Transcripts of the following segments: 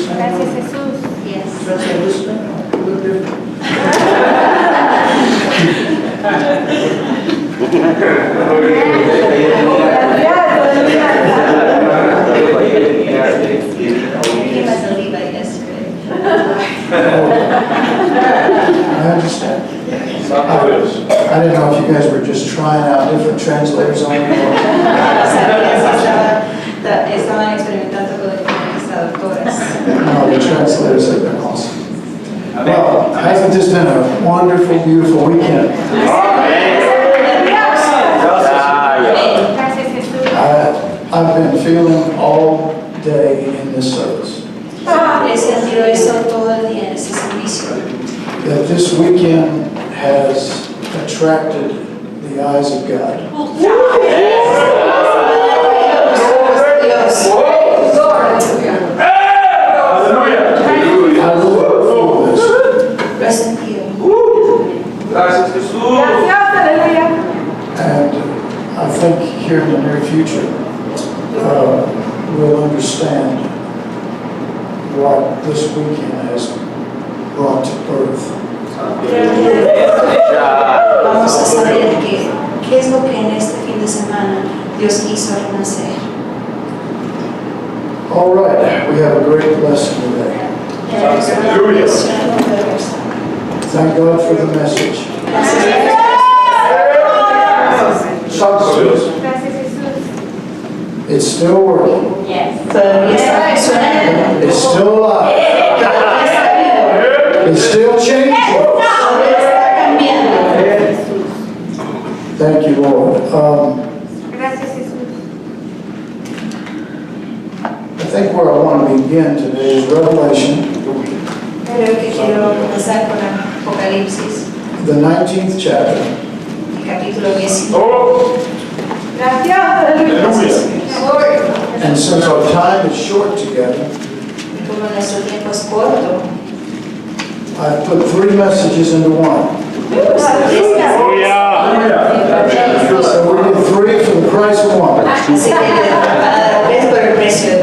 Gracias, Jesús. Gracias, Jesús. I understand. I didn't know if you guys were just trying out different translators on me. Estaban experimentando con diferentes traductores. No, the translators have been awesome. Well, hasn't this been a wonderful, beautiful weekend? Gracias, Jesús. I've been feeling all day in this service He sentido eso todo el día en ese servicio. that this weekend has attracted the eyes of God. I look for this. Lo he sentido. Gracias, Jesús. And I think here in the near future, we'll understand what this weekend has brought to birth. Vamos a saber qué es lo que en este fin de semana Dios hizo renacer. All right, we have a great lesson today. Thank God for the message. Gracias, Jesús. It's still working. Todavía está funcionando. It's still alive. It's still changing. Todavía está cambiando. Thank you, Lord. Gracias, Jesús. I think where I want to begin today is Revelation, Creo que quiero comenzar con Apocalipsis, the 19th chapter. el capítulo 19. And since our time is short together, Como nuestro tiempo es corto, I've put 3 messages into one. So we did 3 for the price of 1. así que le van a dar 3 por el precio de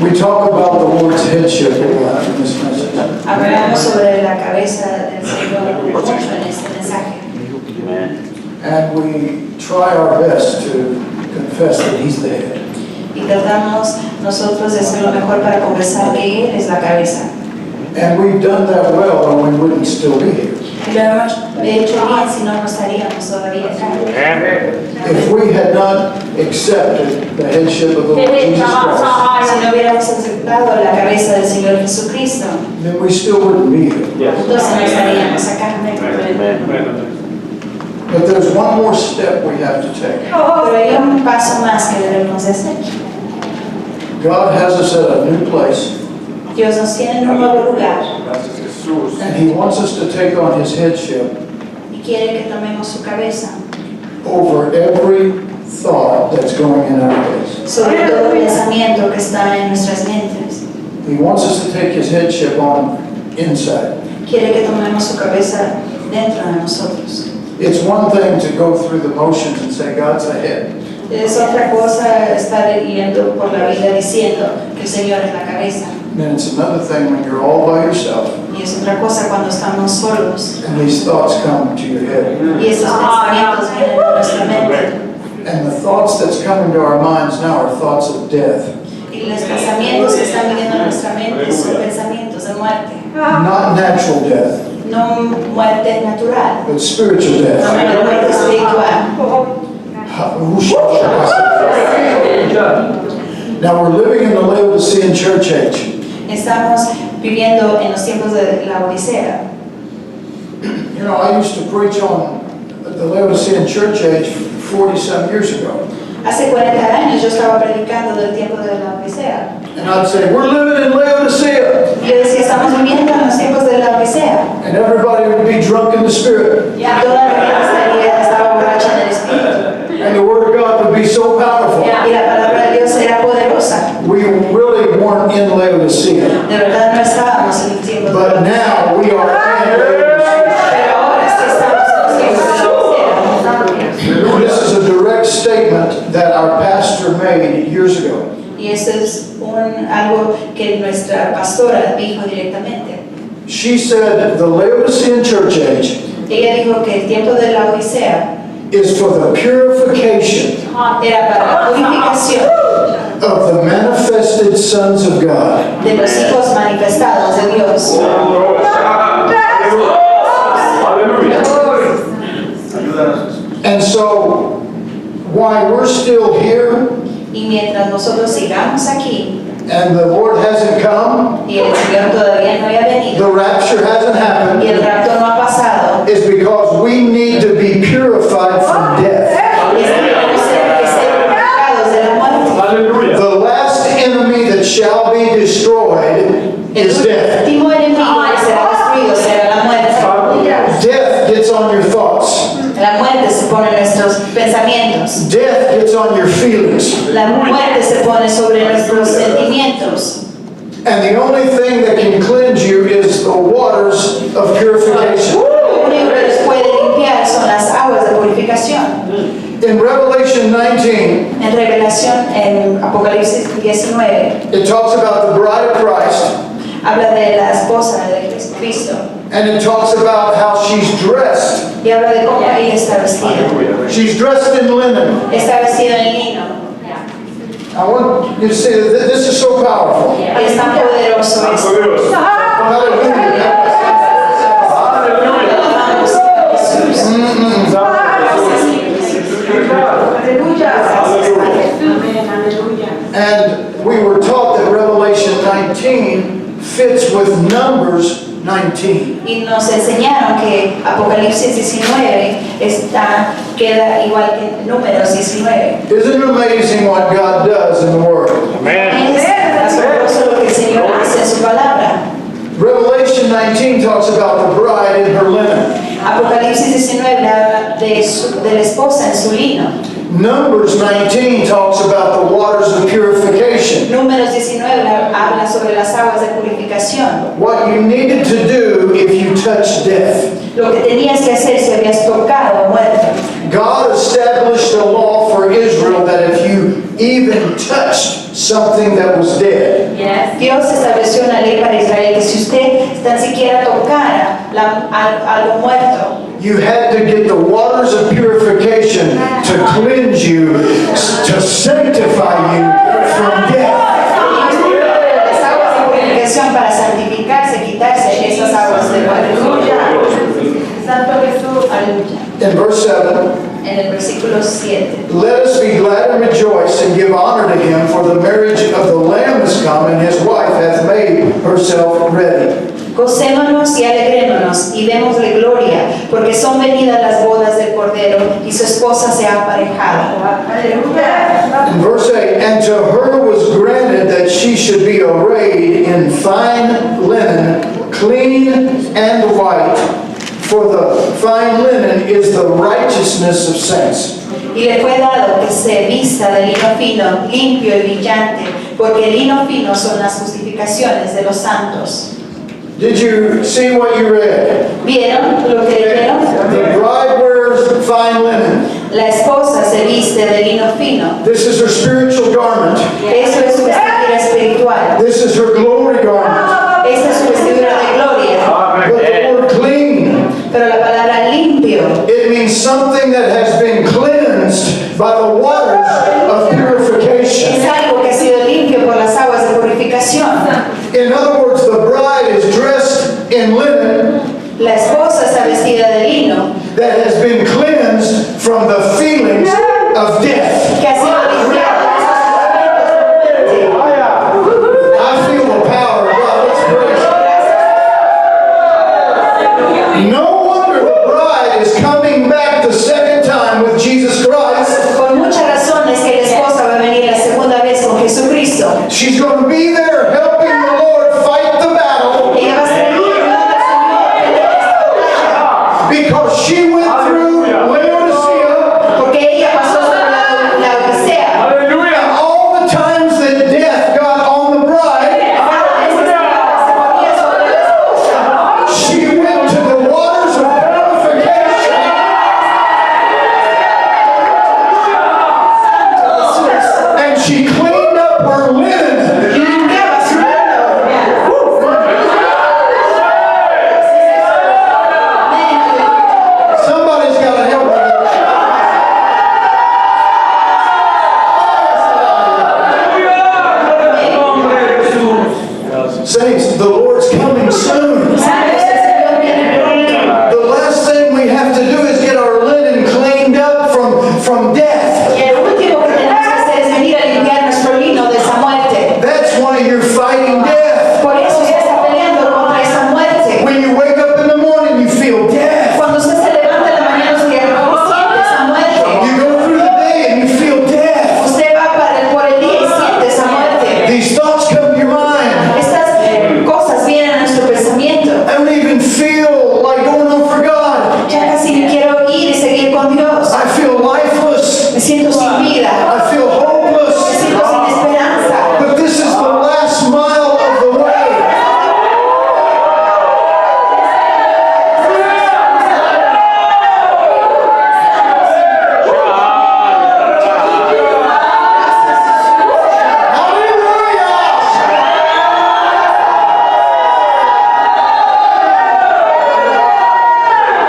We talk about the Lord's headship a lot in this message. Hablamos sobre la cabeza del Señor mucho en este mensaje. And we try our best to confess that He's the head. Y tratamos nosotros de hacer lo mejor para conversar que Él es la cabeza. And we've done that well, or we wouldn't still be here. Y lo hemos hecho bien, si no, no estaríamos todavía acá. If we had not accepted the headship of the Lord Jesus Christ, Si no hubiéramos aceptado la cabeza del Señor Jesucristo, then we still wouldn't be here. entonces no estaríamos acá. But there's one more step we have to take. Pero hay un paso más que debemos de hacer. God has us at a new place, Dios nos tiene en un nuevo lugar Gracias, Jesús. and He wants us to take on His headship y quiere que tomemos su cabeza over every thought that's going in our heads. sobre todo pensamiento que está en nuestras mentes. He wants us to take His headship on inside. Quiere que tomemos su cabeza dentro de nosotros. It's one thing to go through the motions and say, God's the head. Es otra cosa estar yendo por la vida diciendo que el Señor es la cabeza. Then it's another thing when you're all by yourself Y es otra cosa cuando estamos solos and these thoughts come to your head. y esos pensamientos vienen a nuestra mente. And the thoughts that's coming to our minds now are thoughts of death. Y los pensamientos que están viniendo a nuestra mente son pensamientos de muerte. Not natural death, No muerte natural, but spiritual death. sino muerte espiritual. Now we're living in the Laodicean church age. Estamos viviendo en los tiempos de la Odisea. You know, I used to preach on the Laodicean church age 40-some years ago. Hace 40 años yo estaba predicando del tiempo de la Odisea. And I'd say, we're living in Laodicea. Yo decía, estamos viviendo en los tiempos de la Odisea. And everybody would be drunk in the spirit. Y toda la gente estaba borracha en el espíritu. And the word of God would be so powerful. Y la palabra de Dios era poderosa. We really weren't in Laodicea. De verdad statement that our pastor made years ago. Y esto es algo que nuestra pastora dijo directamente. She said the Laodicean church age Ella dijo que el tiempo de la Odisea is for the purification era para la purificación of the manifested sons of God. de los hijos manifestados de Dios. And so, while we're still here Y mientras nosotros sigamos aquí and the Lord hasn't come, y el Señor todavía no había venido the rapture hasn't y happened, el rapto no ha pasado, is because we need to be purified from death. es que tenemos que ser purificados de la muerte. The last enemy that shall be destroyed is El death. último enemigo que será destruido será la muerte. Death gets on your thoughts. La muerte se pone en nuestros pensamientos. Death gets on your feelings. La muerte se pone sobre nuestros sentimientos. And the only thing that can cleanse you is the waters of purification. Lo único que nos puede limpiar son las aguas de purificación. In Revelation 19, En Revelación, en Apocalipsis 19, it talks about the bride of Christ, habla de la esposa de Jesucristo and it talks about how she's dressed. y habla de cómo ella está vestida. She's dressed in linen. Está vestida en lino. I want you to see that this is so powerful. Es tan poderoso esto. Hallelujah. Alabamos a Jesús. And we were taught that Revelation 19 fits with Numbers 19. Y nos enseñaron que Apocalipsis 19 queda igual que Números 19. Isn't it amazing what God does in the Word? Es asombroso lo que el Señor hace en su palabra. Revelation 19 talks about the bride in her linen. Apocalipsis 19 habla de la esposa en su lino. Numbers 19 talks about the waters of purification. Números 19 habla sobre las aguas de purificación. What you needed to do if you touched death. Lo que tenías que hacer si habías tocado muerte. God established a law for Israel that if you even touched something that was dead, Dios estableció una ley para Israel que si usted tan siquiera tocara algo muerto, you had to get the waters of purification to cleanse you, to sanctify you from death. las aguas de purificación para santificarse, quitarse esas aguas de muerte. Santo Jesús. Aleluya. In verse 7, En el versículo 7. let us be glad and rejoice and give honor to him, for the marriage of the Lamb is come, and his wife hath made herself ready. Gocémonos y alegrémonos y démosle gloria, porque son venidas las bodas del Cordero y su esposa se ha aparejado. In verse 8, and to her was granted that she should be arrayed in fine linen, clean and white, for the fine linen is the righteousness of saints. Y le fue dado que se vista de lino fino, limpio y brillante, porque el lino fino son las justificaciones de los santos. Did you see what you read? ¿Vieron lo que leyeron? The bride wears fine linen. La esposa se viste de lino fino. This is her spiritual garment. Eso es su vestidura espiritual. This is her glory garment. Esta es su vestidura de gloria. But the word clean, Pero la palabra limpio it means something that has been cleansed by the waters of purification. es algo que ha sido limpio por las aguas de purificación. In other words, the bride is dressed in linen La esposa está vestida de lino that has been cleansed from the feelings of death. que ha sido limpiada de esos momentos de muerte. I feel the power of God. Let's praise Him. No wonder the bride is coming back the second time with Jesus Christ. Por muchas razones que la esposa va a venir la segunda vez con Jesucristo. She's going to be there helping the Lord fight the battle Ella va a estar ayudando al Señor a pelear esta batalla. because she went through Laodicea. Porque ella pasó sobre la Odisea. And all the times that death got on the bride, she went to the waters of purification. Saints, the Lord's coming soon. ¿Sabes? El Señor viene pronto. The last thing we have to do is get our linen cleaned up from death. Y el último que tenemos que hacer es venir a limpiar nuestro lino de esa muerte. That's why you're fighting death. Por eso usted está peleando contra esa muerte. When you wake up in the morning, you feel death. Cuando usted se levanta en la mañana, usted siente esa muerte. You go through the day and you feel death. Usted va por el día y siente esa muerte. These thoughts come to your mind. Estas cosas vienen a nuestro pensamiento. I don't even feel like going on for God. Ya casi ni quiero ir y seguir con Dios. I feel lifeless. Me siento sin vida. I feel Me hopeless. siento sin esperanza. But this is the last mile of the way.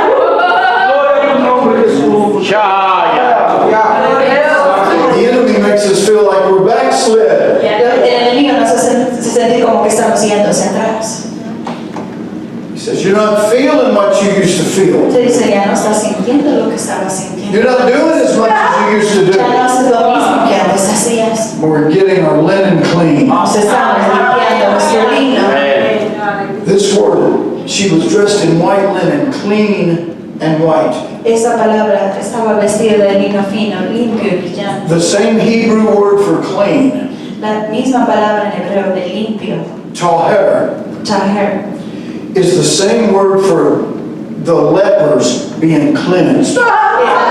Gloria a tu nombre, Jesús. The enemy makes us feel like we're backslid. El enemigo nos hace sentir como que estamos yendo hacia atrás. He says, you're not feeling what you used to feel. Usted dice, ya no estás sintiendo lo que estabas sintiendo. You're not doing as much as you used to Ya no do. haces lo mismo que antes hacías. We're getting our linen clean. Nos estamos limpiando nuestro lino. This word, she was dressed in white linen, clean and white. Esa palabra estaba vestida de lino fino, limpio y brillante. The same Hebrew word for clean, La misma palabra en hebreo de limpio, taher, taher, is the same word for the lepers being cleansed. es la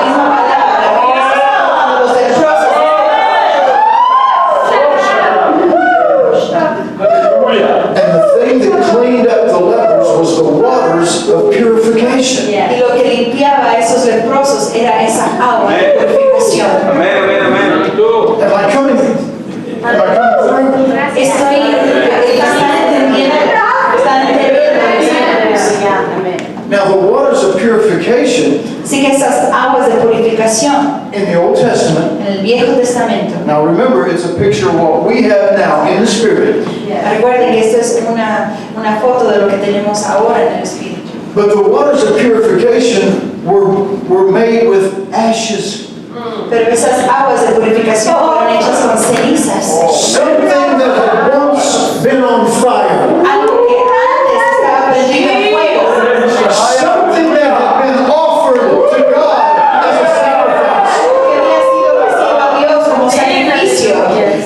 misma palabra que usa los leprosos. And the thing that cleaned up the lepers was the waters of purification. Y lo que limpiaba a esos leprosos era esa agua de purificación. Amén, amén, amén. Tú. Am I coming through? Están entendiendo, están entendiendo. Now the waters of purification Así que esas aguas de purificación in the Old Testament, en el Viejo Testamento. now remember it's a picture of what we have now in the Spirit. Recuerden que esto es una foto de lo que tenemos ahora en el Espíritu. But the waters of purification were made with ashes. Pero esas aguas de purificación fueron hechas con cenizas. Something that had once been on fire. Algo que antes estaba prendido en fuego. Something that had been offered to God as a sacrifice. Que había sido ofrecido a Dios como sacrificio.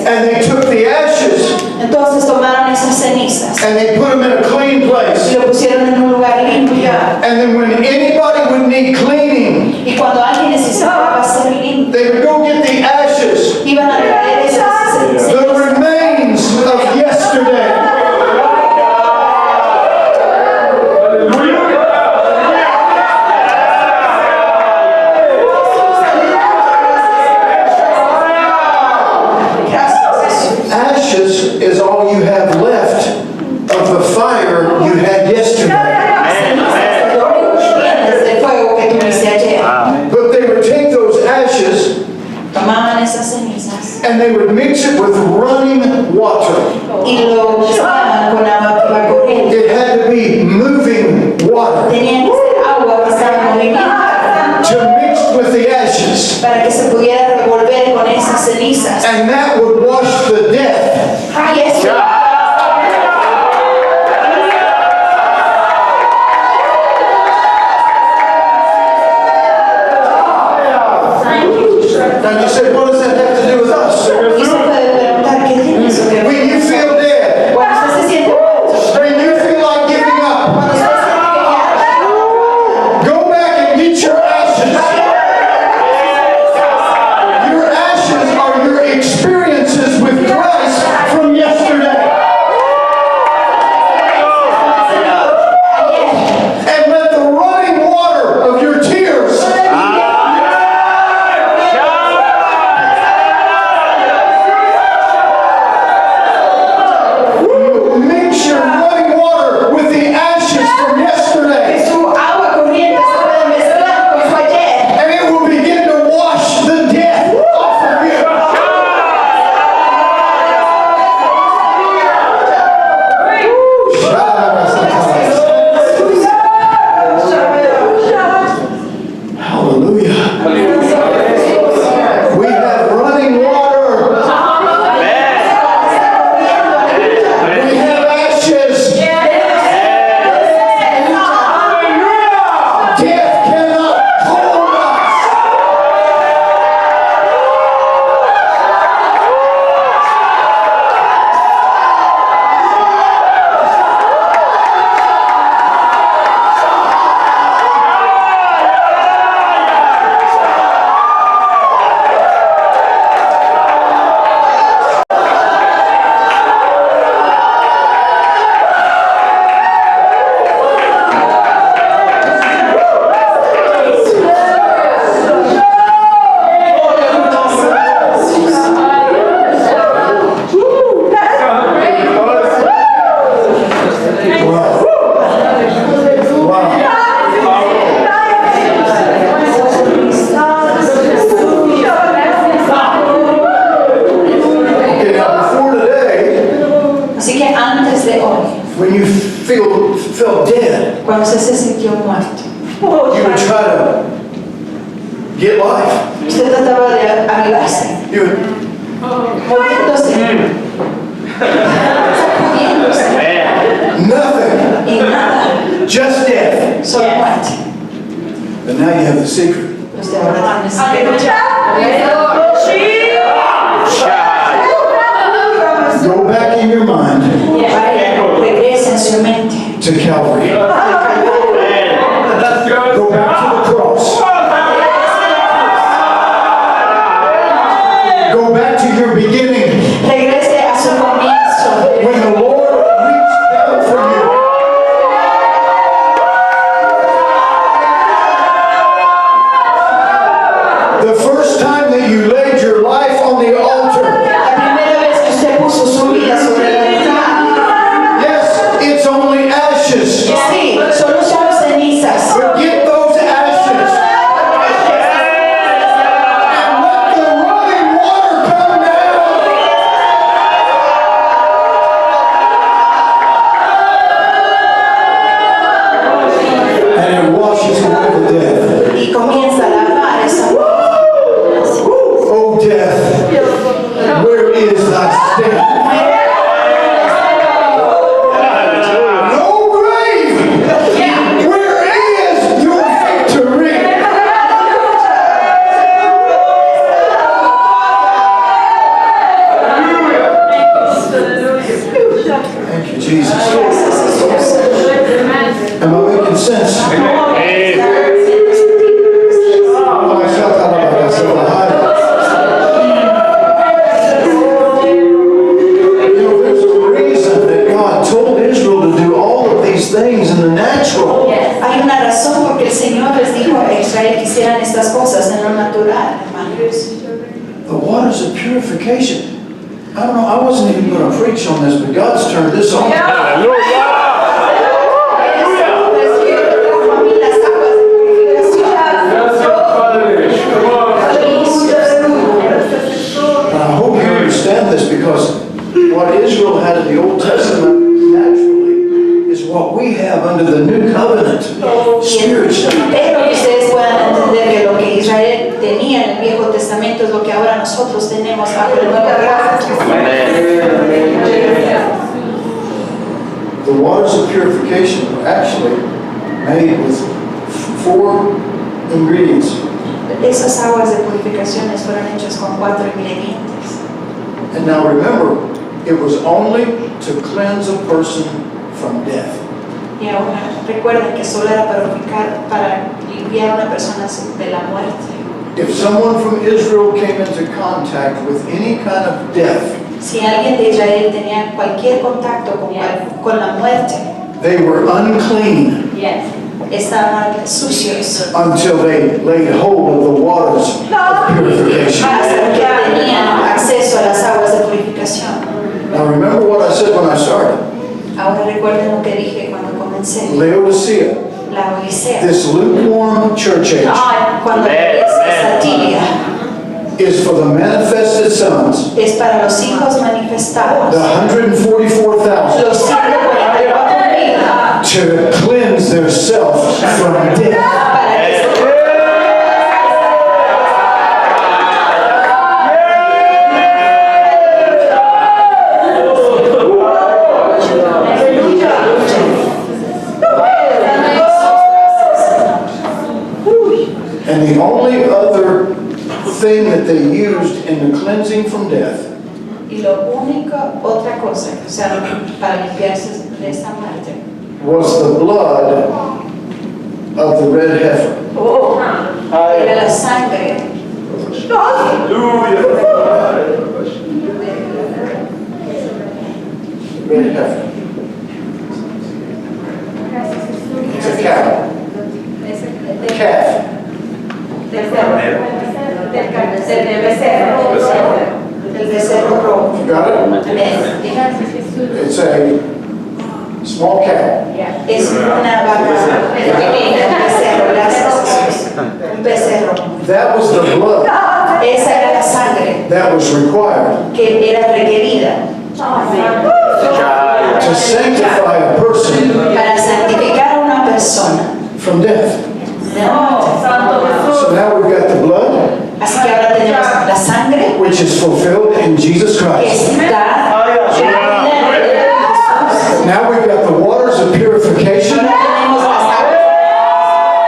And they took the ashes Entonces tomaron esas cenizas and they put them in a clean y place. lo pusieron en un lugar limpio. And then when anybody would need cleaning, Y cuando alguien necesitaba ser limpio, they would go get the ashes, iban a traer esas the cenizas. remains of yesterday. Ashes is all you have left of the fire you had yesterday. Del fuego que tuviste ayer. But they would take those ashes Tomaban esas cenizas and they would mix it with running water. y lo mezclaban con agua que iba corriendo. It had to be moving water Tenían que ser agua que estaba en movimiento to mix with the ashes. para que se pudiera revolver con esas cenizas. And that would wash the death. Y eso Now you say, what does that have to do with us? y se puede preguntar qué tiene eso que ver. When you feel dead, Cuando usted se siente muerto, when you feel like giving up, cuando usted siente que ya go back and get your ashes. Your ashes are your experiences with Christ from yesterday. And let the running water of your tears Cuando usted se sintió muerto, you would try to get life. usted trataba de avivarse, You would, moviéndose, sacudiéndose, nothing, y nada, just death. solo muerte. But now you have the secret. Usted ahora tiene ese Go back in your mind vaya, regrese en su mente. to Calvary. Go back to the cross. Go back to your beginning Regrese a su comienzo. when the Lord reached down for you. The first time that you laid your life on the altar, La primera vez que usted puso su vida sobre el altar, yes, it's only ashes. sí, solo son cenizas. But get those ashes and let the running water come down. And it washes away the death. Y comienza a lavar esa Oh death, where is thy sting? No grave, where is your victory? Thank you, Jesus. Am I making sense? You know, there's a reason that God told Israel to do all of these things in the natural. Hay una razón porque el Señor les dijo a Israel que hicieran estas cosas en lo natural, hermanos. The waters of purification. I don't know, I wasn't even going to preach on this, but God's turned this on. Las aguas de purificación. And I hope you understand this because what Israel had in the Old Testament naturally is what we have under the new covenant spiritually. Pero que ustedes puedan entender que lo que Israel tenía en el Viejo Testamento es lo que ahora nosotros tenemos bajo el nuevo pacto. The waters of purification were actually made with 4 ingredients. Esas aguas de purificaciones fueron hechas con 4 ingredientes. And now remember, it was only to cleanse a person from death. Y ahora recuerden que solo era para limpiar a una persona de la muerte. If someone from Israel came into contact with any kind of death, Si alguien de Israel tenía cualquier contacto con la muerte, they were unclean estaban sucios until they laid hold of the waters of purification. hasta que tenían acceso a las aguas de purificación. Now remember what I said when I started. Ahora recuerden lo que dije cuando comencé. Laodicea, La Odisea. this lukewarm church age, Cuando esa tibia is for the manifested sons, es para los hijos manifestados, the 144,000, los 144,000, to cleanse their self from death. para que And the only other thing that they used in the cleansing from death y lo único, otra cosa que usaron para limpiarse de esa muerte was the blood of the red heifer. era la sangre Red heifer. It's a cow. Calf. del becerro rojo. You got it? Amén. It's a small cow. Es una vaca pequeña, un becerro, gracias Jesús. Un becerro. That was the blood Esa era la sangre that was required que era requerida to sanctify a person para santificar a una una persona from death. de la muerte. So now we've got the blood, Así que ahora tenemos la sangre which is fulfilled in Jesus que Christ. está Now we've got the waters of purification, ahora tenemos las aguas.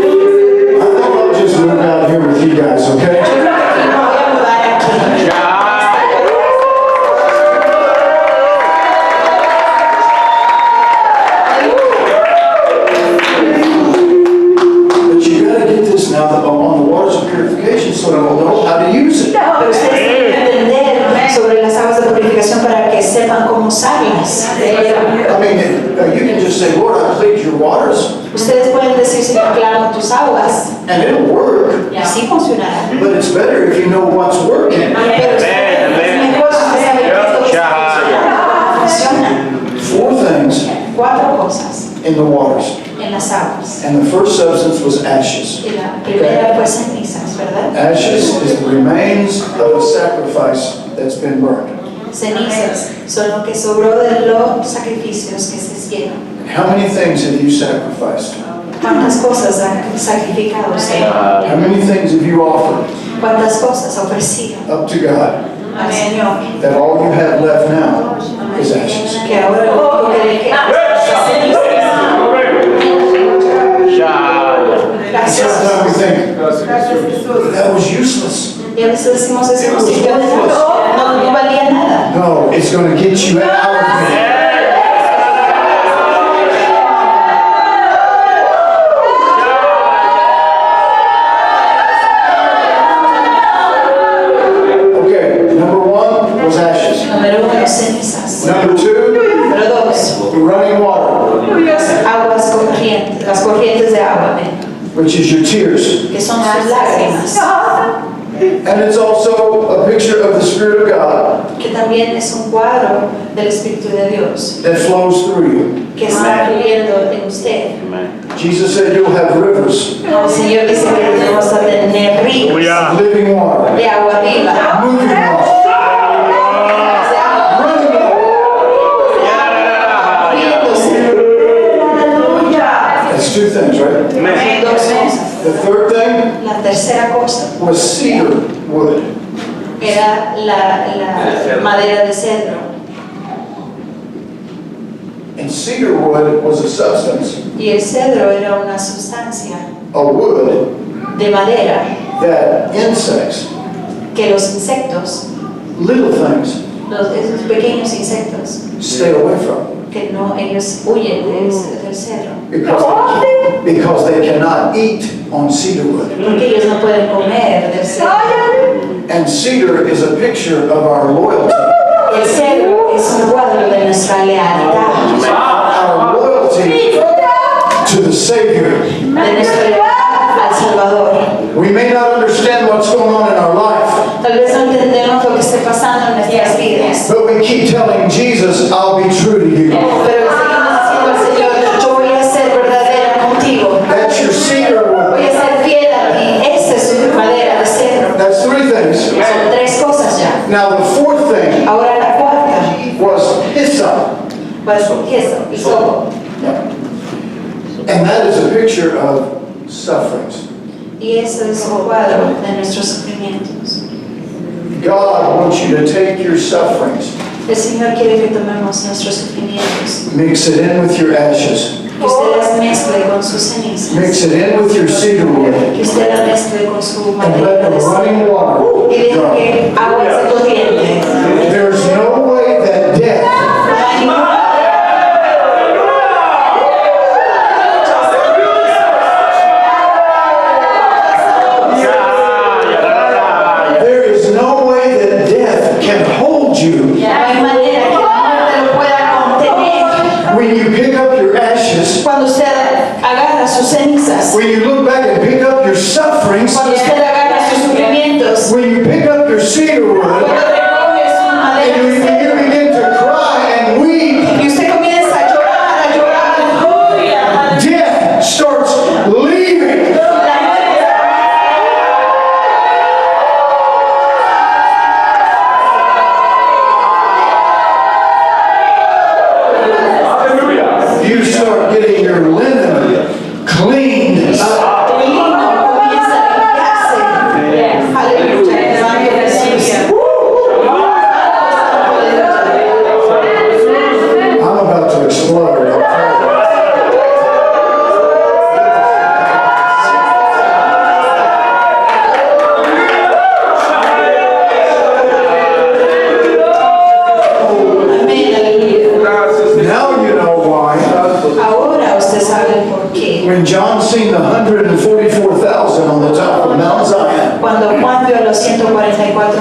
I'll just move out here with you guys, okay? But you gotta get this now on the waters of purification so that we'll know how to use it. Pero ustedes tienen que entender sobre las aguas de purificación para que sepan cómo usarlas. I mean, you can just say, Lord, I plead your waters, Ustedes pueden decir, Señor, clamo tus aguas, and it'll work. y así funcionará. But it's better if you know what's working. Pero es mejor si usted sabe qué es lo que funciona. 4 things 4 cosas in the waters. en las aguas. And the first substance was ashes. Y la primera fue cenizas, ¿verdad? Ashes is the remains of a sacrifice that's been burned. Cenizas son lo que sobró de los sacrificios que se hicieron. How many things have you sacrificed? ¿Cuántas cosas ha sacrificado usted? How many things have you offered ¿Cuántas cosas ha ofrecido up to God al Señor? that all you have left now is ashes? Que ahora lo único que le queda son cenizas. Gracias. Sometimes we think, that was useless. Y a veces decimos, eso no sirvió de nada, no valía nada. No, it's going to get you out of here. Okay, number 1 was ashes. Número 1, cenizas. Number 2, Número 2, the running water, aguas corrientes, las corrientes de agua, ¿ven? which is your tears. Que son sus lágrimas, And it's also a picture of the Spirit of God que también es un cuadro del Espíritu de Dios, that flows through you. que está fluyendo en usted. Jesus said you'll have rivers, El Señor dice que tenemos a tener ríos living water, de agua viva, moving water, de agua running water. That's 2 things, right? Son 2 cosas. The third thing La tercera cosa was cedar wood. era la madera de cedro. And cedar wood was a substance, Y el cedro era una sustancia a wood, de madera that insects, que los insectos, little things, esos pequeños insectos, stay away from. que no, ellos huyen del cedro. Because they cannot eat on cedar wood. Porque ellos no pueden comer del cedro. And cedar is a picture of our loyalty. El cedro es un cuadro de nuestra lealtad, Our loyalty to the Savior. de nuestra lealtad al Salvador. We may not understand what's going on in our life, Tal vez no entendemos lo que esté pasando en nuestras vidas, but we keep telling Jesus, I'll be true to you. pero seguimos diciendo al Señor, yo voy a ser verdadera contigo. That's your cedar Voy wood. a ser fiel a ti. Esa es su madera de cedro. That's 3 things. Son 3 cosas ya. Now the 4th thing Ahora la cuarta, was hyssop. pues eso, hisopo. And that is a picture of sufferings. Y eso es un cuadro de nuestros sufrimientos. God wants you to take your sufferings, El Señor quiere que tomemos nuestros sufrimientos, mix it in with your ashes, que usted las mezcle con sus cenizas, mix it in with your cedar wood, que usted las mezcle con su and madera let de the cedro. running water Y deje drop. que agua se corriente. There's no way that death No hay ninguna there is no way that death can hold you No hay manera que la muerte lo pueda contener. when you pick up your ashes, Cuando usted agarra sus cenizas, when you look back and pick up your sufferings, cuando usted agarra sus sufrimientos, when you pick up your cedar wood, cuando recoge su madera and de you cedro, begin to cry and weep, y usted comienza a llorar,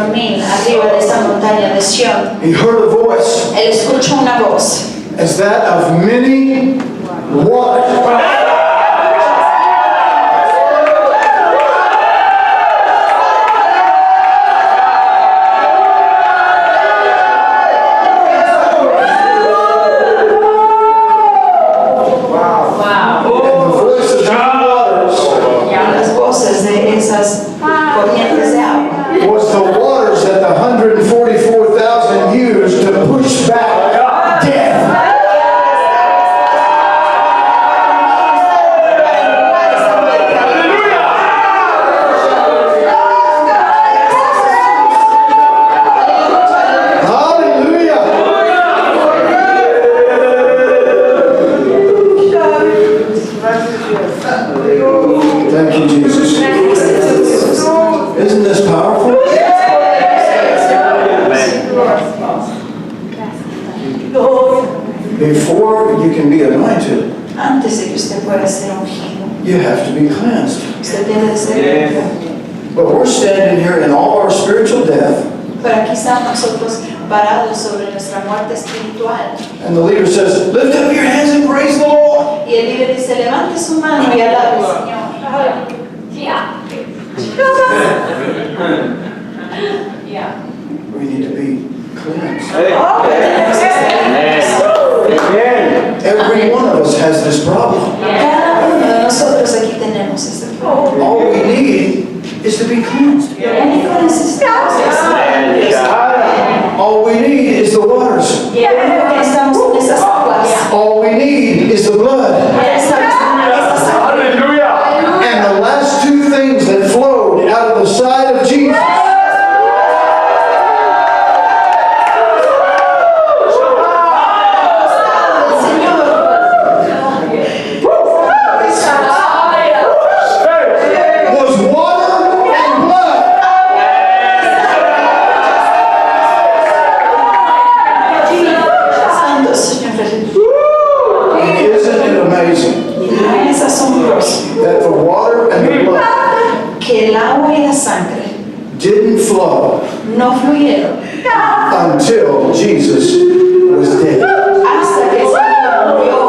4,000 arriba de esa montaña de Sión, he heard a voice él escuchó una voz as that of many waters. las voces de esas corrientes de agua. Was the waters that the 144,000 used to push back death. Hallelujah. Thank you, Jesus. Isn't this powerful? Before you can be anointed, Antes de que usted pueda ser ungido, you have to be cleansed. usted debe de ser limpio. But we're standing here in all our spiritual death, Pero aquí estamos nosotros parados sobre nuestra muerte espiritual. and the leader says, lift up your hands and praise the Lord. Y el líder dice, levante su mano y alabe al Señor. We need to be cleansed. Tenemos que ser limpios. Every one of us has this problem. Cada uno de nosotros aquí tenemos este problema. All we need is to be cleansed. Lo único que necesitamos es ser limpios. All we need is the waters. Lo único que necesitamos son esas aguas. All we need is the blood. Necesitamos estas aguas. And the last two things that flowed out of the side of Jesus was water and blood. Santo Señor. Isn't it amazing Es asombroso that the water and the blood que el agua y la sangre didn't flow no fluyeron until Jesus was dead? hasta que el Señor murió.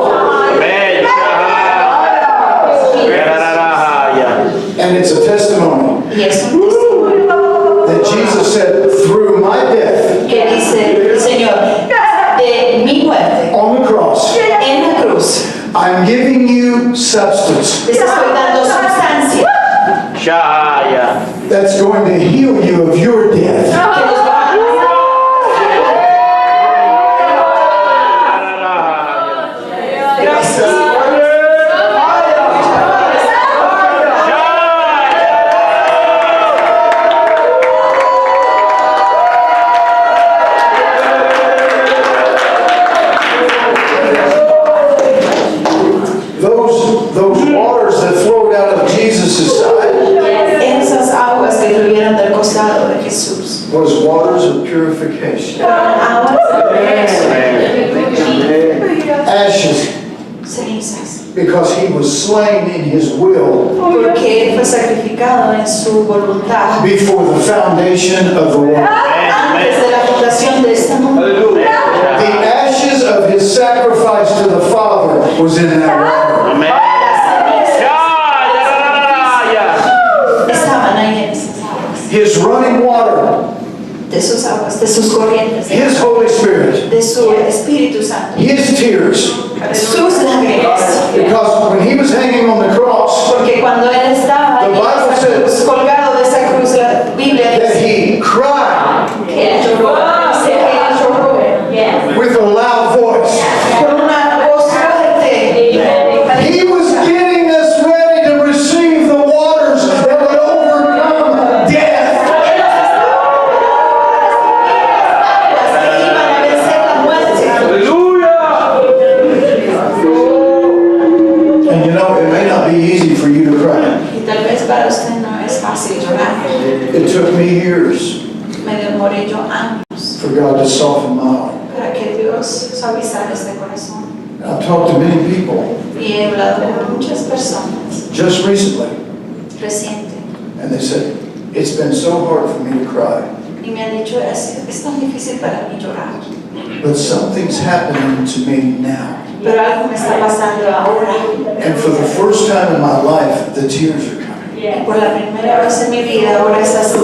And it's a testimony Y es un testimonio that Jesus said, through my death que dice el Señor, de mi muerte on the cross, en la cruz, I'm giving you substance les estoy dando sustancia that's going to heal you of your death. que los va a Gracias. Those waters that flowed out of Jesus' side Esas aguas que fluyeron del costado de Jesús was waters of purification. fueron aguas Ashes, cenizas, because he was slain in his will porque Él fue sacrificado en su voluntad before the foundation of the world. antes de la fundación de este mundo. The ashes of his sacrifice to the Father was in that water. Estaban ahí en esas aguas, His running water, de sus aguas, de sus corrientes, his Holy Spirit, de su Espíritu Santo, his tears. sus lágrimas. Because when he was hanging on the cross, Porque cuando Él estaba ahí en esa cruz, colgado de esa cruz, la Biblia that dice he cried que Él lloró. Dice que Él lloró with a loud voice. con una voz fuerte. He was getting us ready to receive the waters that would overcome death. Que iban a vencer la muerte. And you know, it may not be easy for you to cry. Y tal vez para usted no es fácil llorar. It took me years Me demoré yo años for God to soften my heart. para que Dios suavizara este corazón. I've talked to many people Y he hablado con muchas personas just recently, reciente. and they said, it's been so hard for me to cry. Y Y me han dicho, es tan difícil para mí llorar. But something's happening to me now. Pero algo me está pasando ahora. And for the first time in my life, the tears are coming. Y por la primera vez en mi vida, ahora esas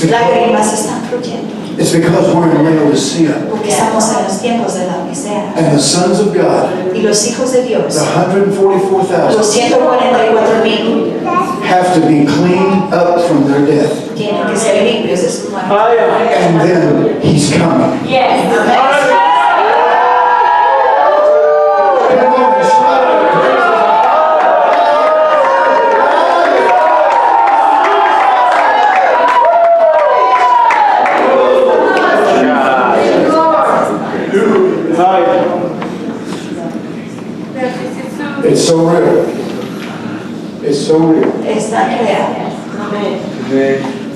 lágrimas están fluyendo. It's because we're in Laodicea. Porque estamos en los tiempos de la Odisea. And the sons of God, Y los hijos de Dios, the los 144,000, 144,000, have to be cleaned up from their death. tienen que ser limpios de su muerte. And then He's coming. Gracias, Jesús. It's so real. It's so real. Está real.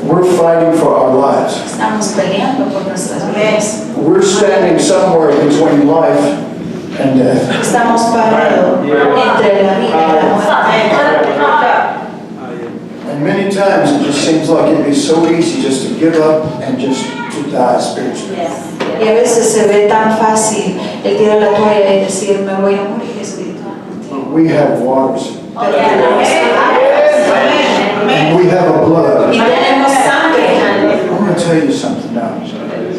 We're fighting for our lives. Estamos peleando por nuestras vidas. We're standing somewhere between life and death. Estamos parados entre la vida y la muerte. And many times it just seems like it'd be so easy just to give up and just to die spiritually. Y a veces se ve tan fácil el tirar la toalla y decir, me voy a morir espiritualmente. We have waters. Pero tenemos And we have a blood. y tenemos sangre. I'm going to tell you something now.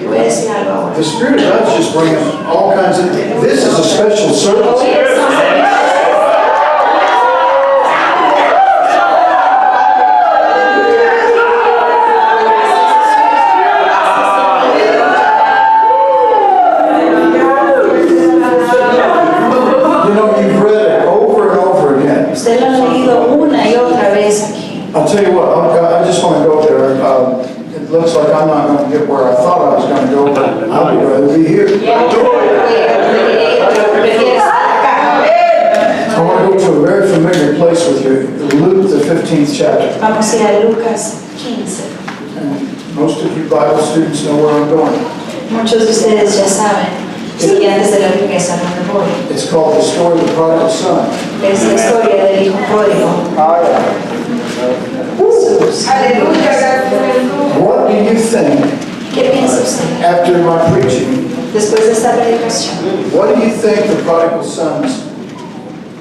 Voy a decir algo ahora. The Spirit of God's just bringing all kinds of... This is a special service. Hoy estamos You know, you've read it over and over again. Usted lo ha leído una y otra vez aquí. I'll tell you what, I just want to go there. It looks like I'm not going to get where I thought I was going to go, but I would rather be here. I want to go to a very familiar place with you, Luke, the 15th chapter. Vamos a ir a Lucas 15. And most of you Bible students know where I'm going. Muchos de ustedes ya saben, estudiantes de la riqueza, donde voy. It's called the story of the prodigal son. Es la historia del hijo pródigo. Jesús. What do you think, ¿Qué piensa usted after my preaching, después de esta predicación? what do you think the prodigal son's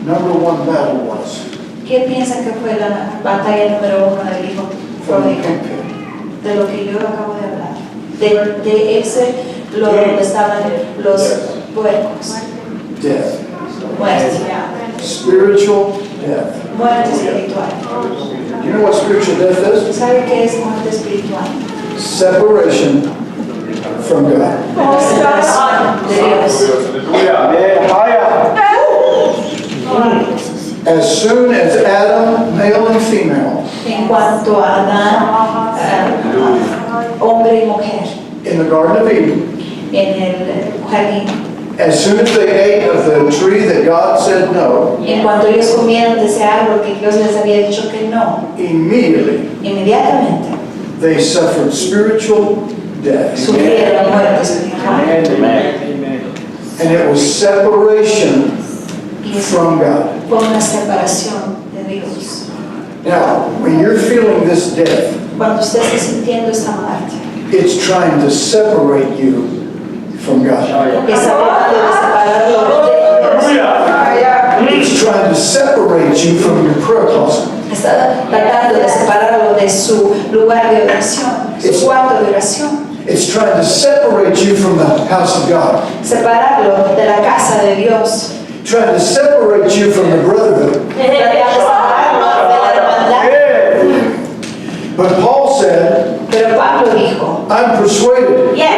number one battle was? ¿Qué piensa que fue la batalla número 1 del hijo From the pródigo? pig pit. De lo que yo acabo de hablar. De ese, lo donde estaban los puercos. Death. Muerte. Spiritual death. Muerte espiritual. You know what spiritual death is? ¿Sabe qué es muerte espiritual? Separation from God. Separación de Dios. As soon as Adam, male and female, En cuanto a Adán, hombre y mujer, in the Garden of Eden, en el jardín, as soon as they ate of the tree that God said no, en cuanto ellos comieron de ese árbol que Dios les había dicho que no, immediately inmediatamente they suffered spiritual death. sufrieron muerte espiritual. And it was separation Y eso from God. fue una separación de Dios. Now, when you're feeling this death, Cuando usted esté sintiendo esta muerte, it's trying to separate you from God. está tratando de separarlo de Dios. It's trying to separate you from your prayer closet. Está tratando de separarlo de su lugar de oración, su cuarto de oración. It's trying to separate you from the house of God. Separarlo de la casa de Dios. Trying to separate you from the brotherhood. Tratando de separarlo de la hermandad. But Paul said, Pero Pablo dijo, I'm persuaded. yo estoy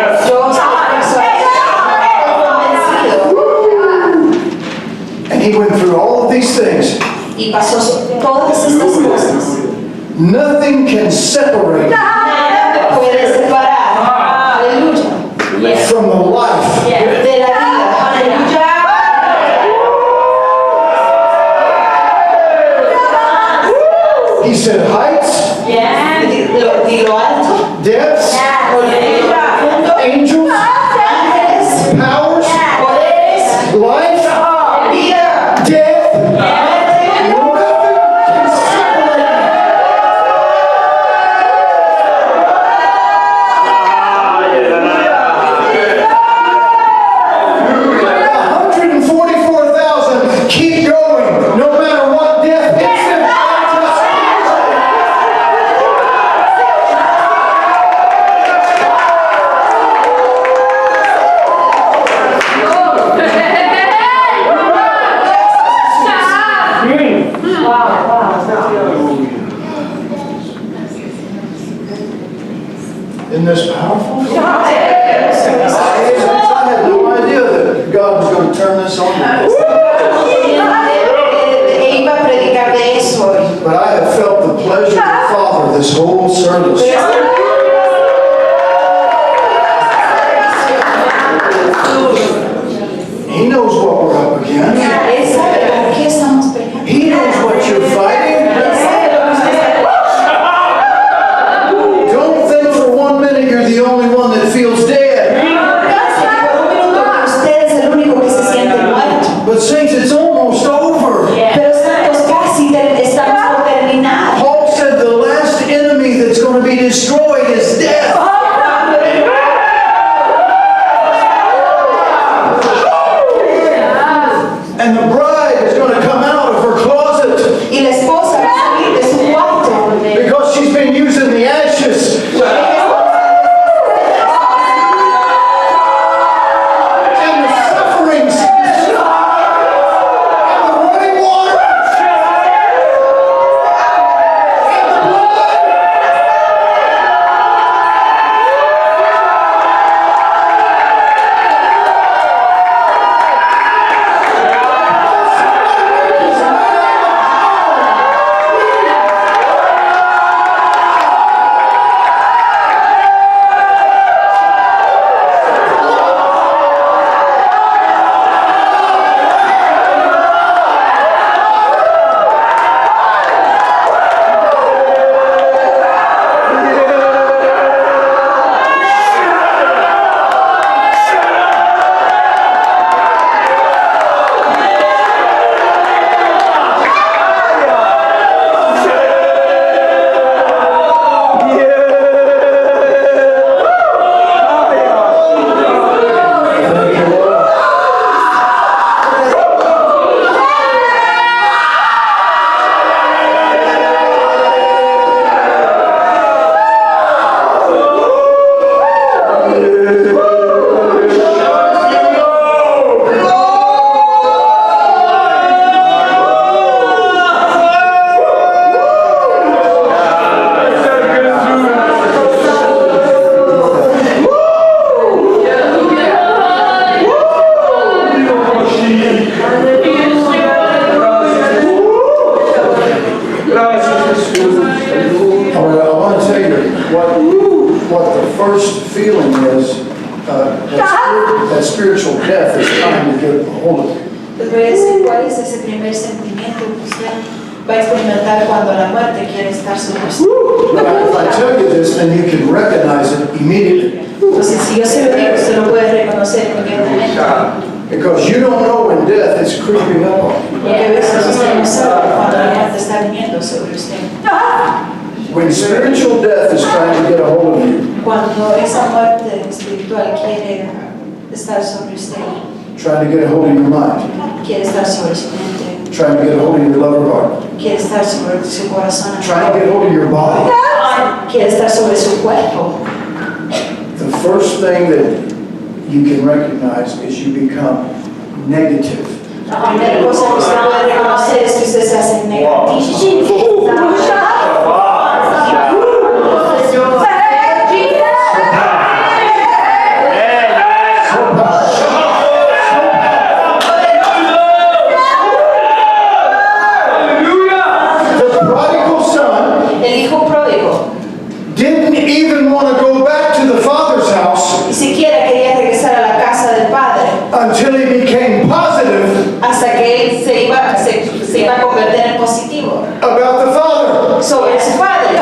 convencido. And he went through all of these things. Y pasó todas estas cosas. Nothing can separate Nada me puede separar, aleluya, from the life. de la vida, aleluya. He said heights, Y lo alto, depths, angels, ángeles, powers, poderes, life, vida, death. muerte, Nothing can separate this powerful? I had no idea that God was going to turn this on me. Iba a predicar de eso hoy. But I have felt the pleasure of the Father this whole service. He knows what we're up against. Él sabe con qué estamos peleando. He knows what you're fighting. Él sabe lo que usted está Don't think for 1 minute you're the only one that feels dead. por un minuto que usted es el único que se siente muerto. But saints, it's almost over. Pero santos, casi estamos por terminar. Paul said the last enemy that's going to be destroyed is death. And the bride is going to come out of her closet Y la esposa va a salir de su cuarto. because she's been using the ashes and the sufferings and the running water and the blood. What the first feeling is, that spiritual death is trying to get a hold of you. Les voy a decir cuál es ese primer sentimiento que usted va a experimentar cuando la muerte quiere estar sobre usted. Now, if I tell you this, then you can recognize it immediately. Entonces, si yo se lo digo, usted lo puede reconocer inmediatamente. Because you don't know when death is creeping up on you. Porque a veces usted no sabe cuando la muerte está viniendo sobre usted. When spiritual death is trying to get a hold of you, Cuando esa muerte espiritual quiere estar sobre usted, trying to get a hold of your mind, quiere estar sobre su mente, trying to get a hold of your lover heart, quiere estar sobre su corazón, trying to get a hold of your body, quiere estar sobre su cuerpo. the first thing that you can recognize is you become negative. La primera cosa que usted puede reconocer es que usted se hace negativo. The prodigal son El hijo pródigo didn't even want to go back to the father's house ni siquiera quería regresar a la casa del padre until he became positive hasta que él se iba a convertir en positivo about the father. sobre su padre.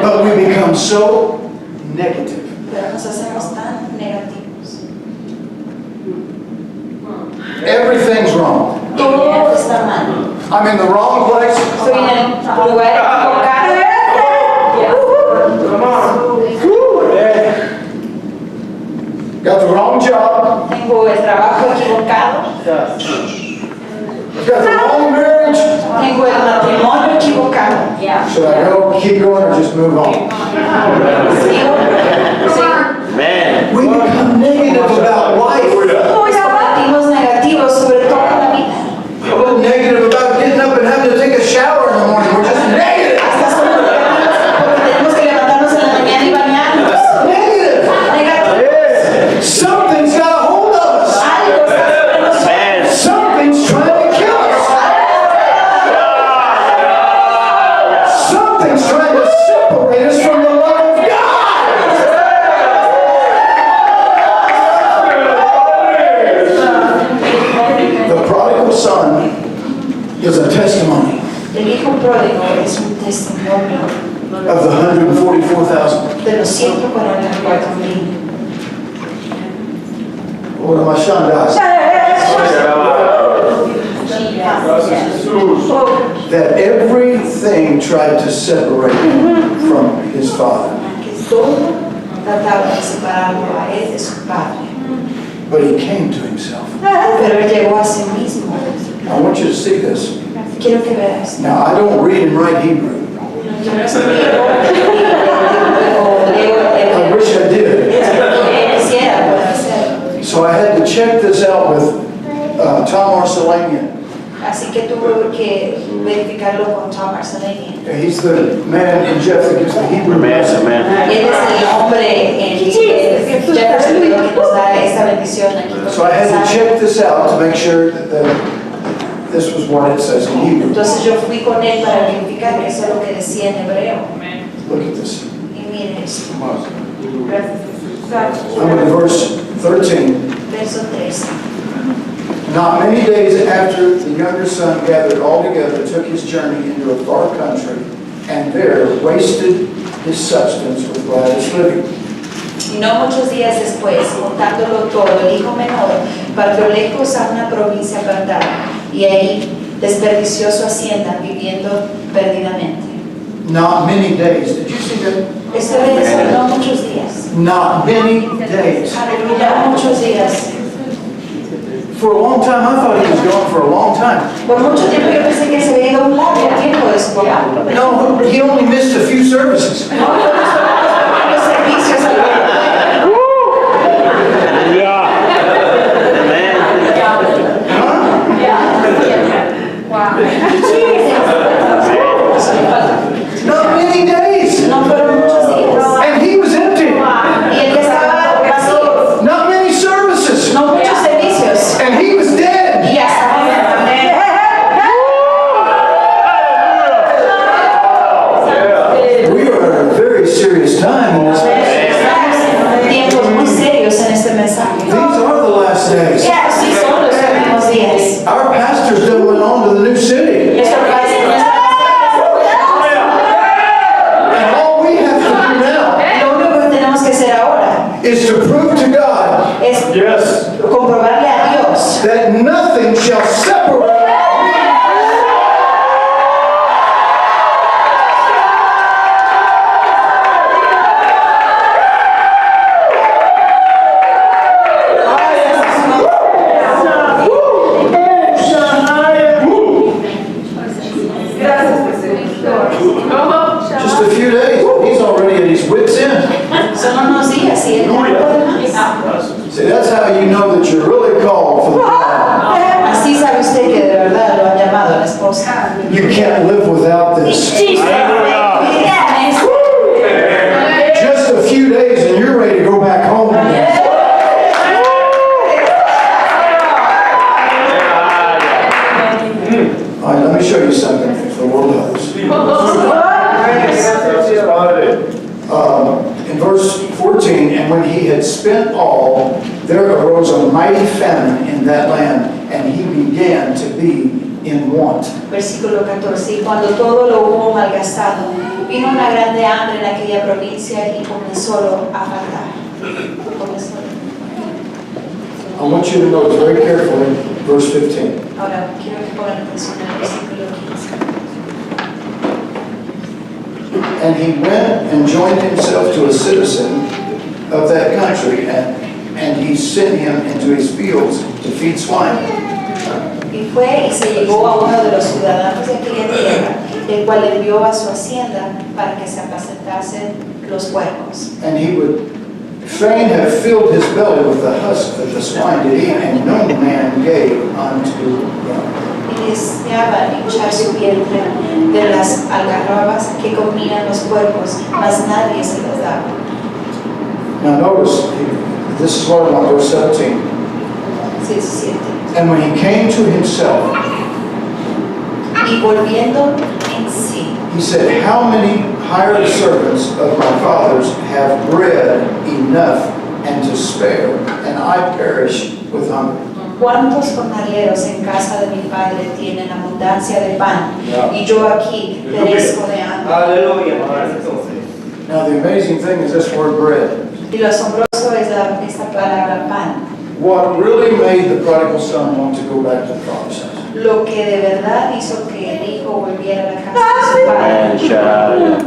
But we become so negative. Pero nos hacemos tan negativos. Everything's wrong. Todo está mal. I'm in the wrong place. Estoy en el lugar equivocado. Got the wrong job. Tengo el trabajo equivocado. Got the wrong marriage. Tengo el matrimonio equivocado. Should I go, keep going, or just move on? Sigo. We become negative about life. Nos convertimos negativos sobre toda la vida. We're negative about getting up and having to take a shower in the morning. We're just negative. Hasta somos negativos porque tenemos que levantarnos en la mañana y bañarnos. of the 144,000. de los 144,000. What am I showing guys? That everything tried to separate him from his father. Que todo trataba de separarlo a él de su padre. But he came to himself. Pero él llegó a sí mismo. I want you to see this. Quiero que veas. Now, I don't read and write Hebrew. Yo no escribo o I leo wish I did. quisiera poder hacerlo. So I had to check this out with Tom Arcelanian. Así que tuve que verificarlo con Tom Arcelanian. He's the man in Jeff that gives the Hebrew lesson. Él es el hombre en Jefferson que nos da esta bendición aquí. So I had to check this out to make sure that this was what it says in Hebrew. Entonces yo fui con él para verificar que eso es lo que decía en hebreo. Look at this. Y miren esto. I'm in verse 13. Verso 13. Not many days after the younger son gathered all together, took his journey into a far country, and there wasted his substance with riotous living. Y no muchos días después, contándolo todo, el hijo menor partió lejos a una provincia apartada, y ahí desperdició su hacienda viviendo perdidamente. Not many days. Did you see that? Esto es no muchos días. Not many days. Aleluya, muchos días. For a long time, I thought he was gone for a long time. Por mucho tiempo yo pensé que se había ido un largo tiempo de su papá. No, he only missed a few services. Los servicios al Not many days. no fueron muchos días. And he was empty. Y él estaba vacío. Not many services. No muchos servicios. And he was dead. Y ya estaba We are at a very serious time in this. Estamos en tiempos muy serios en este mensaje. These are the last days. Sí, son los últimos días. Our pastors done went on to the new city. Nuestro país And all we have to do now lo único que tenemos que hacer ahora is to prove to God es Yes. comprobarle a Dios that nothing shall separate. Just a few days, he's already at his wit's end. son unos días y él ya no puede más. See, that's how you know that you're really called for the job. Así sabe usted que de verdad lo han llamado a la esposa. You can't live without this. Just a few days and you're ready to go back home again. All right, let me show you something the world knows. In verse 14, and when he had spent all, there arose a mighty famine in that land, and he began to be in want. Versículo 14. Y cuando todo lo hubo malgastado, vino una grande hambre en aquella provincia y comenzó a faltar. I want you to notice very carefully verse 15. Ahora quiero que pongan atención al versículo 15. And he went and joined himself to a citizen of that country, and he sent him into his fields to feed swine. Y fue y se llegó a uno de los ciudadanos de aquella tierra, el cual envió a su hacienda para que se apacentasen los puercos. And he would fain have filled his belly with the husk that the swine did eat, and no man gave unto him. Y deseaba hinchar su vientre de las algarrobas que comían los puercos, mas nadie se las daba. Now notice, this is what I want, verse 17. 17. And when he came to himself, Y volviendo en sí, he said, how many hired servants of my father's have bread enough and to spare, and I perish with hunger? ¿Cuántos jornaleros en casa de mi padre tienen abundancia de pan? Y yo aquí perezco de hambre. Aleluya. Now the amazing thing is this word bread. Y lo asombroso es esta palabra pan. What really made the prodigal son want to go back to the father's house? Lo que de verdad hizo que el hijo volviera a la casa de su padre.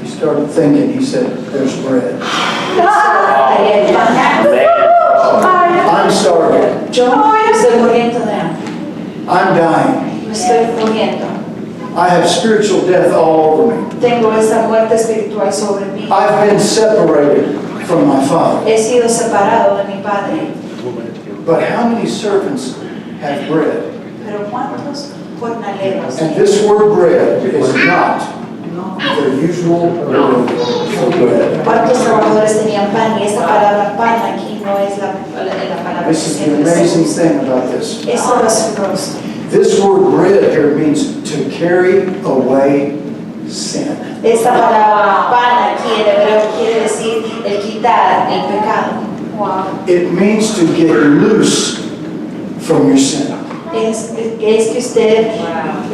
He started thinking, he said, there's bread. Ahí hay pan. I'm starving. Yo estoy muriendo de hambre. I'm dying. Me estoy muriendo. I have spiritual death all over me. Tengo esta muerte espiritual sobre mí. I've been separated from my father. He sido separado de mi padre. But how many servants have bread? Pero ¿cuántos jornaleros? And this word bread is not the usual word for bread. ¿Cuántos trabajadores tenían pan? Y esta palabra pan aquí no es la palabra que This is the siempre se amazing usa. thing about this. Eso es asombroso. This word bread here means to carry away sin. Esta palabra pan aquí en hebreo quiere decir el quitar el pecado. It means to get loose from your sin. Es que usted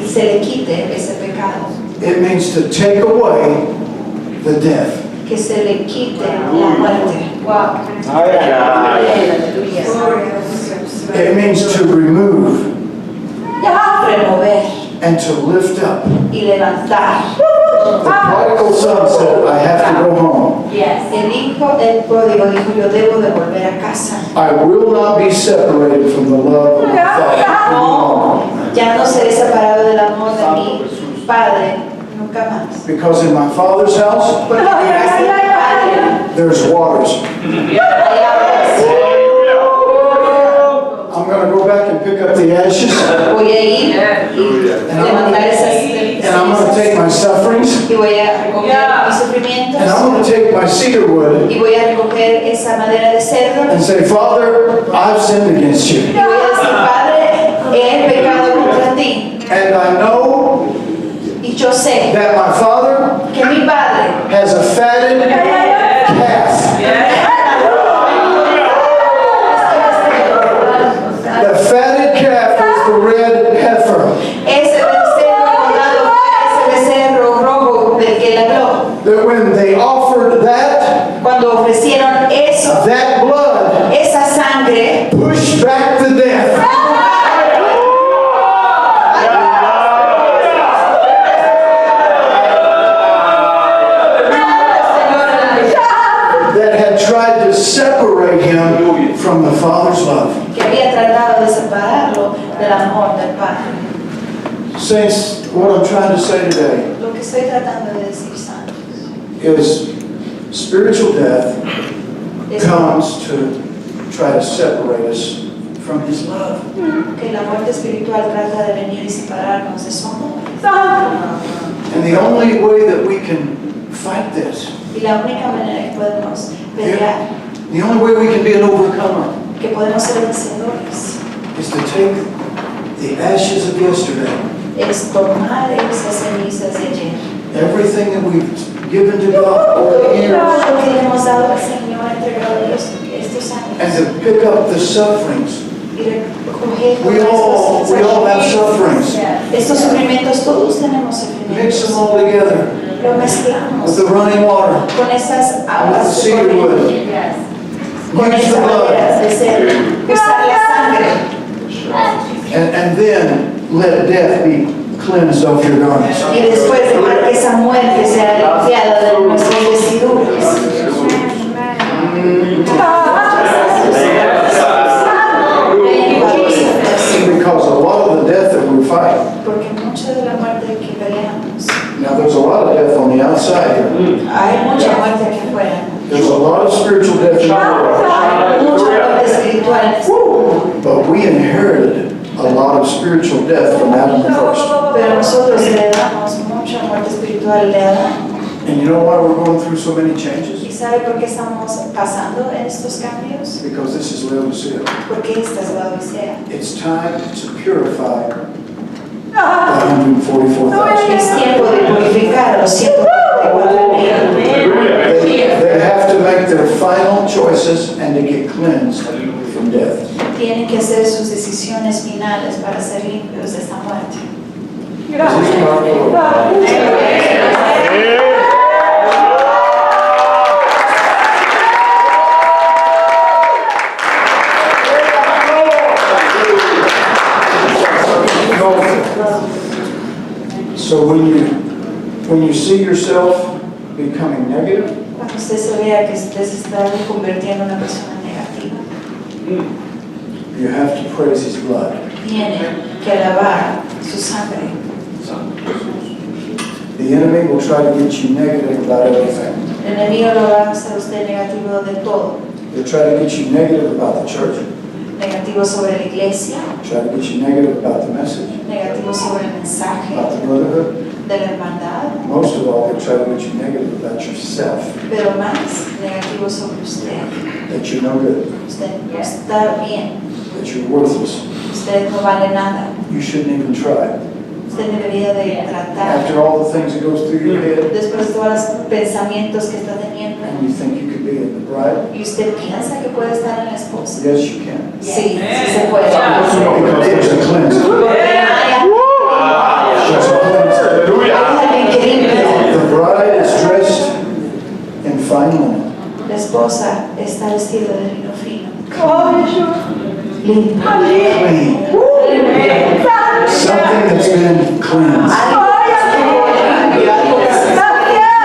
se le quite ese pecado. It means to take away the death. Que se le quite la muerte. It means to remove Remover and to lift up. y levantar. The prodigal son said, I have to go home. El hijo del pródigo dijo, yo debo de volver a casa. I will not be separated from the love of my father. No, ya no seré separado del amor de mi padre, nunca más. Because in my father's house, Porque en la casa de mi padre there's waters. hay aguas. I'm going to go back and pick up the ashes. Voy a ir y levantar esas And I'm going to take my sufferings. y voy a recoger mis sufrimientos And I'm going to take my cedar wood y voy a recoger esa madera de cedro and say, Father, I've sinned against you. y voy a decir, Padre, he pecado contra ti. And I know Y yo sé that my father que mi padre has a fatted calf. The fatted calf is the red heifer ese becerro engordado, ese becerro rojo del que él habló. that when they offered that, Cuando ofrecieron eso, that blood esa sangre, pushed back the death. That had tried to separate him from the Father's love. que había tratado de separarlo del amor del Padre. Saints, what I'm trying to say today Lo que estoy tratando de decir, santos, is spiritual death es comes to try to separate us from His love. que la muerte espiritual trata de venir y separarnos de su amor. And the only way that we can fight this, Y la única manera que podemos pelear, the only way we can be an overcomer, que podemos ser vencedores, is to take the ashes of yesterday, es tomar esas cenizas de ayer. everything that we've given to God over the Todo years, lo que le hemos dado al Señor, entregado a Dios estos and años, to pick up the sufferings. y recoger We all have sufrimientos. sufferings. Estos sufrimientos, todos tenemos Mix them sufrimientos. all together Lo mezclamos with the running water, con esas with the aguas de cedar wood. corriente, con Use the esas blood, maderas de cedro, usar la sangre and then let death be cleansed off your garments. y después dejar que esa muerte sea limpiada de nuestras vestiduras. Because a lot of the death that we fight, Porque mucha de la muerte que peleamos, now there's a lot of death on the outside here. hay mucha muerte aquí afuera, There's a lot of spiritual death in the world. hay mucha muerte espiritual en este mundo, But we inherited a lot of spiritual death from Adam first. pero nosotros heredamos mucha muerte espiritual de Adán. And you know why we're going through so many changes? ¿Y sabe por qué estamos pasando en estos cambios? Because this is Laodicea. Porque esta es la Odisea. It's time to purify the 144,000. Es tiempo de purificar a los 144,000. They have to make their final choices and to get cleansed from from death. Tienen que hacer sus decisiones finales para ser limpios de esta muerte. So when you see yourself becoming negative, Cuando usted se vea que usted se está convirtiendo en una persona negativa, you have to praise His blood. tiene que alabar su sangre. The enemy will try to get you negative about everything. El enemigo lo va a hacer usted negativo de todo. He'll try to get you negative about the church. Negativo sobre la iglesia, Try to get you negative about the message, negativo sobre el mensaje about the brotherhood. de la hermandad, Most of all, they'll try to get you negative about yourself, pero más negativo sobre usted. that you're no good, Usted no está bien, that you're worthless. usted no vale nada, You shouldn't even try. usted debería de tratar. After all the things that goes through your head, Después de todos los pensamientos que está teniendo, and you think you could be in the bride, y usted piensa que puede estar en la esposa. yes, you can. Sí, sí se puede. Because there's a cleansing. Porque hay There's a cleansing. alguien que limpia. The bride is dressed in fine linen. La esposa está vestida de lino fino, limpia. Clean. Something that's been cleansed.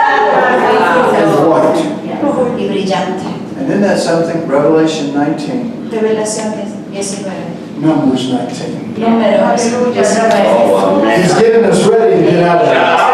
And white. Y brillante. And isn't that something? Revelation 19, Revelaciones 19. Numbers 19. Números 19. He's getting us ready to get out of here.